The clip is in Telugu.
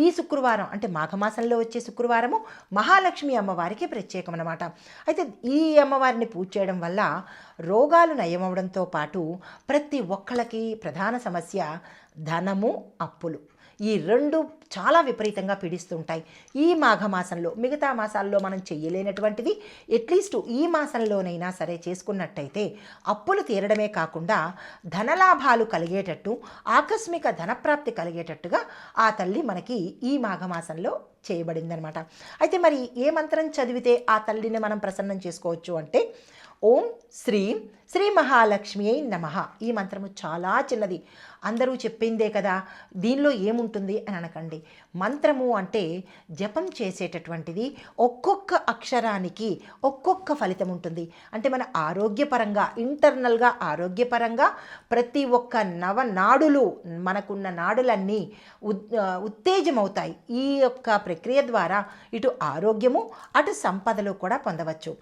ఈ శుక్రవారం అంటే మాఘమాసంలో వచ్చే శుక్రవారము మహాలక్ష్మి అమ్మవారికి ప్రత్యేకం అన్నమాట. అయితే ఈ అమ్మవారిని పూజ చేయడం వల్ల రోగాలు నయమవడంతో పాటు ప్రతి ఒక్కళ్ళకి ప్రధాన సమస్య ధనము, అప్పులు. ఈ రెండు చాలా విపరీతంగా పీడిస్తుంటాయి. ఈ మాఘమాసంలో, మిగతా మాసాల్లో మనం చెయ్యలేనటువంటిది అట్లీస్ట్ ఈ మాసంలోనైనా సరే చేసుకున్నట్టయితే అప్పులు తీరడమే కాకుండా ధనలాభాలు కలిగేటట్టు, ఆకస్మిక ధనప్రాప్తి కలిగేటట్టుగా ఆ తల్లి మనకి ఈ మాఘమాసంలో చేయబడిందనమాట. అయితే మరి ఏ మంత్రం చదివితే ఆ తల్లిని మనం ప్రసన్నం చేసుకోవచ్చు అంటే ఓం శ్రీం శ్రీ మహాలక్ష్మి నమః. ఈ మంత్రము చాలా చిన్నది, అందరూ చెప్పిందే కదా, దీనిలో ఏముంటుంది అని అనకండి. మంత్రము అంటే జపం చేసేటటువంటిది, ఒక్కొక్క అక్షరానికి ఒక్కొక్క ఫలితం ఉంటుంది. అంటే మన ఆరోగ్యపరంగా, ఇంటర్నల్గా ఆరోగ్యపరంగా ప్రతి ఒక్క నవనాడులు, మనకున్న నాడులన్నీ ఉత్తేజమవుతాయి. ఈ యొక్క ప్రక్రియ ద్వారా ఇటు ఆరోగ్యము, అటు సంపదలు కూడా పొందవచ్చు.